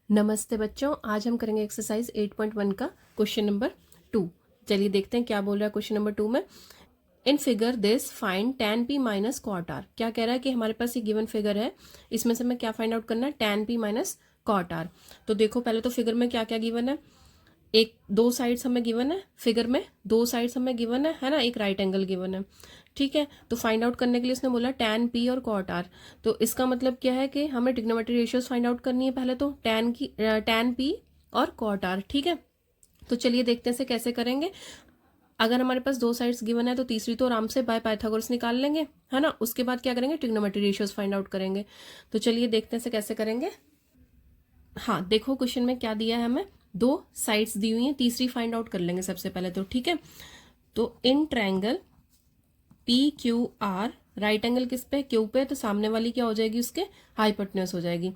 नमस्ते बच्चों, आज हम करेंगे एक्सरसाइज 8.1 का क्वेश्चन नंबर 2। चलिए देखते हैं क्या बोल रहा है क्वेश्चन नंबर 2 में। In figure this find tan p minus cot R. क्या कह रहा है कि हमारे पास ये गिवन फिगर है, इसमें से हमें क्या फाइंड आउट करना है, tan p minus cot R. तो देखो पहले तो फिगर में क्या क्या गिवन है, एक दो साइड्स हमें गिवन है, फिगर में दो साइड्स हमें गिवन है ना, एक राइट एंगल गिवन है। ठीक है, तो फाइंड आउट करने के लिए इसने बोला tan p और cot r। तो इसका मतलब क्या है कि हमें ट्रिग्नोमेट्री रेशियोज फाइंड आउट करनी है पहले तो tan p और cot r। ठीक है, तो चलिए देखते हैं इसे कैसे करेंगे। अगर हमारे पास दो साइड्स गिवन है तो तीसरी तो आराम से बाय पाइथागोरस निकाल लेंगे, है ना। उसके बाद क्या करेंगे, ट्रिग्नोमेट्री रेशियोज फाइंड आउट करेंगे। तो चलिए देखते हैं इसे कैसे करेंगे। हाँ देखो क्वेश्चन में क्या दिया है, हमें दो साइड्स दी हुई हैं, तीसरी फाइंड आउट कर लेंगे सबसे पहले तो। ठीक है, तो in triangle P Q R, right angle किस पे, क्यू पे, तो सामने वाली क्या हो जाएगी, उसके हाइपोटेन्यूज हो जाएगी।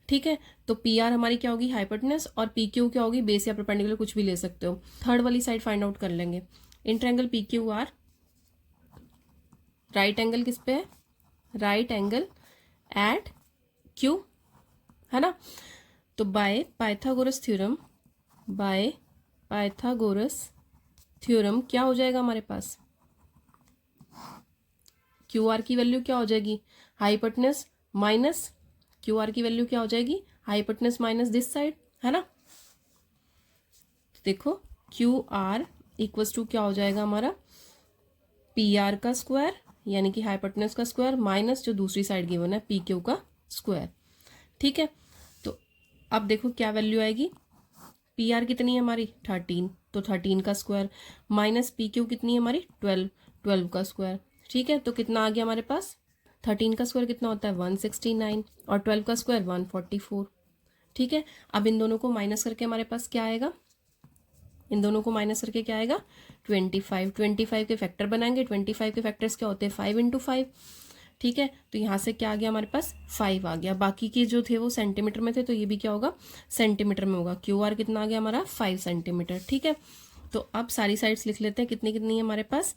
ठीक है, तो पी आर हमारी क्या होगी, हाइपोटेन्यूज, और पी क्यू क्या होगी, बेस या परपेंडिकुलर, कुछ भी ले सकते हो। थर्ड वाली साइड फाइंड आउट कर लेंगे। In triangle P Q R, right angle किस पे है, राइट एंगल एट क्यू, है ना। तो by Pythagoras theorem, by Pythagoras theorem क्या हो जाएगा हमारे पास, क्यू आर की वैल्यू क्या हो जाएगी, हाइपोटेन्यूज माइनस, क्यू आर की वैल्यू क्या हो जाएगी, हाइपोटेन्यूज माइनस दिस साइड, है ना। तो देखो क्यू आर इक्वल्स टू क्या हो जाएगा हमारा, पी आर का स्क्वायर यानी कि हाइपोटेन्यूज का स्क्वायर, माइनस जो दूसरी साइड गिवन है पी क्यू का स्क्वायर। ठीक है, तो अब देखो क्या वैल्यू आएगी, पी आर कितनी है हमारी 13, तो 13 का स्क्वायर, माइनस पी क्यू कितनी है हमारी 12, 12 का स्क्वायर। ठीक है, तो कितना आ गया हमारे पास, 13 का स्क्वायर कितना होता है 169, और 12 का स्क्वायर 144। ठीक है, अब इन दोनों को माइनस करके हमारे पास क्या आएगा, इन दोनों को माइनस करके क्या आएगा 25। 25 के फैक्टर बनाएंगे, 25 के फैक्टर्स क्या होते हैं 5 इंटू 5। ठीक है, तो यहाँ से क्या आ गया हमारे पास 5 आ गया, बाकी के जो थे वो सेंटीमीटर में थे, तो ये भी क्या होगा सेंटीमीटर में होगा। क्यू आर कितना आ गया हमारा 5 सेंटीमीटर। ठीक है, तो अब सारी साइड्स लिख लेते हैं, कितनी कितनी है हमारे पास,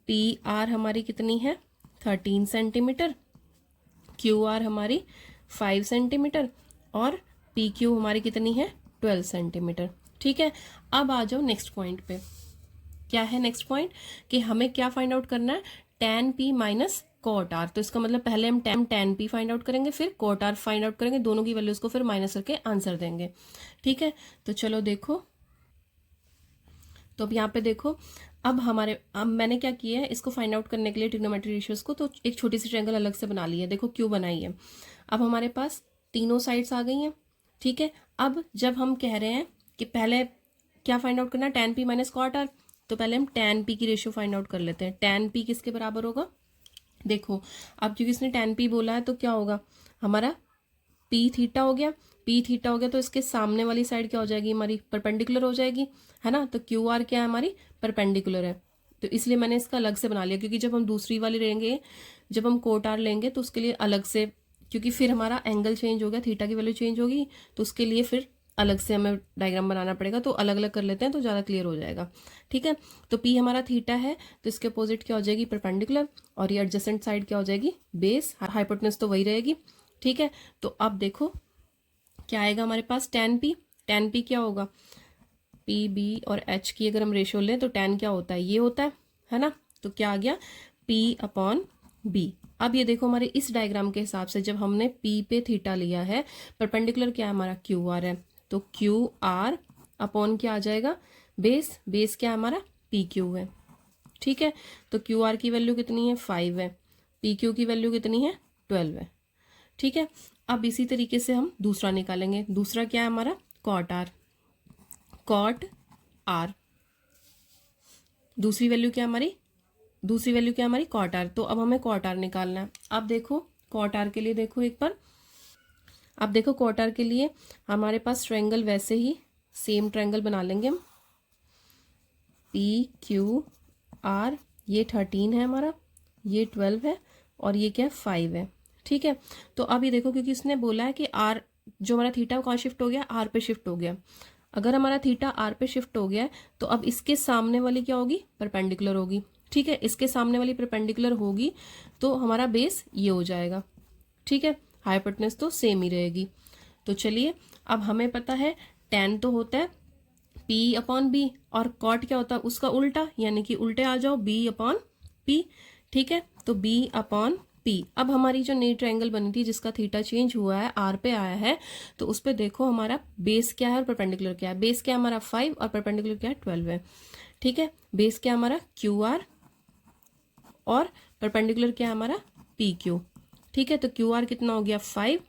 पी आर हमारी कितनी है 13 सेंटीमीटर, क्यू आर हमारी 5 सेंटीमीटर, और पी क्यू हमारी कितनी है 12 सेंटीमीटर। ठीक है, अब आ जाओ नेक्स्ट पॉइंट पे। क्या है नेक्स्ट पॉइंट, कि हमें क्या फाइंड आउट करना है, tan p minus cot R. तो इसका मतलब पहले हम tan p फाइंड आउट करेंगे, फिर कॉट आर फाइंड आउट करेंगे, दोनों की वैल्यूज को फिर माइनस करके आंसर देंगे। ठीक है, तो चलो देखो, तो अब यहाँ पे देखो, अब मैंने क्या किया है, इसको फाइंड आउट करने के लिए ट्रिग्नोमेट्री रेशियोज को, तो एक छोटी सी ट्रायंगल अलग से बना ली है, देखो क्यों बनाई है। अब हमारे पास तीनों साइड्स आ गई हैं। ठीक है, अब जब हम कह रहे हैं कि पहले क्या फाइंड आउट करना है, tan p minus cot R, तो पहले हम tan p की रेशियो फाइंड आउट कर लेते हैं। tan p किसके बराबर होगा, देखो अब क्योंकि इसने tan p बोला है तो क्या होगा हमारा पी थीटा हो गया, पी थीटा हो गया, तो इसके सामने वाली साइड क्या हो जाएगी हमारी परपेंडिकुलर हो जाएगी, है ना। तो क्यू आर क्या है हमारी परपेंडिकुलर है, तो इसलिए मैंने इसका अलग से बना लिया, क्योंकि जब हम दूसरी वाली लेंगे, जब हम कोट आर लेंगे तो उसके लिए अलग से, क्योंकि फिर हमारा एंगल चेंज हो गया, थीटा की वैल्यू चेंज होगी, तो उसके लिए फिर अलग से हमें डायग्राम बनाना पड़ेगा, तो अलग अलग कर लेते हैं तो ज़्यादा क्लियर हो जाएगा। ठीक है, तो पी हमारा थीटा है, तो इसके अपोजिट क्या हो जाएगी परपेंडिकुलर, और ये एडजेसेंट साइड क्या हो जाएगी बेस, हाइपोटेन्यूज तो वही रहेगी। ठीक है, तो अब देखो क्या आएगा हमारे पास, tan p क्या होगा, पी बी और एच की अगर हम रेशियो लें तो tan क्या होता है, ये होता है ना। तो क्या आ गया p अपॉन b। अब ये देखो हमारे इस डायग्राम के हिसाब से जब हमने p पे थीटा लिया है, परपेंडिकुलर क्या है हमारा क्यू आर है, तो क्यू आर अपॉन क्या आ जाएगा बेस, बेस क्या है हमारा पी क्यू है। ठीक है, तो क्यू आर की वैल्यू कितनी है 5 है, पी क्यू की वैल्यू कितनी है 12 है। ठीक है, अब इसी तरीके से हम दूसरा निकालेंगे, दूसरा क्या है हमारा कॉट आर, कॉट आर, दूसरी वैल्यू क्या हमारी, दूसरी वैल्यू क्या हमारी कॉट आर। तो अब हमें कॉट आर निकालना है। अब देखो कॉट आर के लिए देखो एक बार, अब देखो कॉट आर के लिए हमारे पास ट्रायंगल वैसे ही सेम ट्रायंगल बना लेंगे हम, पी क्यू आर, ये 13 है हमारा, ये 12 है, और ये क्या है 5 है। ठीक है, तो अब ये देखो क्योंकि इसने बोला है कि आर जो हमारा थीटा कहाँ शिफ्ट हो गया, आर पे शिफ्ट हो गया। अगर हमारा थीटा आर पे शिफ्ट हो गया है तो अब इसके सामने वाली क्या होगी परपेंडिकुलर होगी। ठीक है, इसके सामने वाली परपेंडिकुलर होगी तो हमारा बेस ये हो जाएगा। ठीक है, हाइपोटेन्यूज तो सेम ही रहेगी। तो चलिए अब हमें पता है tan तो होता है P अपॉन बी, और कॉट क्या होता है उसका उल्टा, यानी कि उल्टे आ जाओ B अपॉन P, ठीक है। तो B अपॉन P। अब हमारी जो नई ट्रायंगल बनी थी जिसका थीटा चेंज हुआ है, R पे आया है, तो उस पर देखो हमारा बेस क्या है और परपेंडिकुलर क्या है। बेस क्या है हमारा 5 और परपेंडिकुलर क्या है 12 है, ठीक है। बेस क्या हमारा QR और परपेंडिकुलर क्या है हमारा PQ, ठीक है। तो QR कितना हो गया 5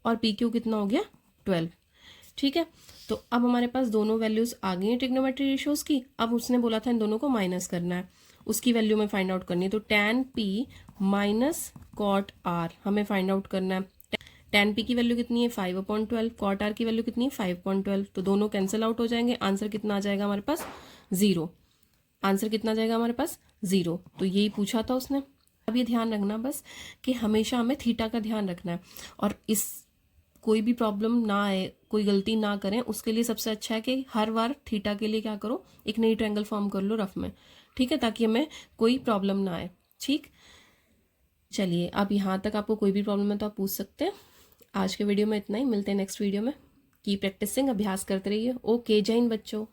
और PQ कितना हो गया 12, ठीक है। तो अब हमारे पास दोनों वैल्यूज आ गई हैं ट्रिग्नोमेट्री रेशियोज की। अब उसने बोला था इन दोनों को माइनस करना है, उसकी वैल्यू में फाइंड आउट करनी है। तो tan P minus cot R हमें फाइंड आउट करना है। tan P की वैल्यू कितनी है 5/12, कॉट R की वैल्यू कितनी है 5/12, तो दोनों कैंसिल आउट हो जाएंगे। आंसर कितना आ जाएगा हमारे पास 0। आंसर कितना आ जाएगा हमारे पास 0। तो यही पूछा था उसने। अब ये ध्यान रखना बस कि हमेशा हमें थीटा का ध्यान रखना है, और इस कोई भी प्रॉब्लम ना आए, कोई गलती ना करें, उसके लिए सबसे अच्छा है कि हर बार थीटा के लिए क्या करो, एक नई ट्रायंगल फॉर्म कर लो रफ में, ठीक है, ताकि हमें कोई प्रॉब्लम ना आए। ठीक, चलिए अब यहाँ तक आपको कोई भी प्रॉब्लम है तो आप पूछ सकते हैं। आज के वीडियो में इतना ही, मिलते हैं नेक्स्ट वीडियो में। की प्रैक्टिसिंग, अभ्यास करते रहिए। ओके, जय हिंद बच्चों।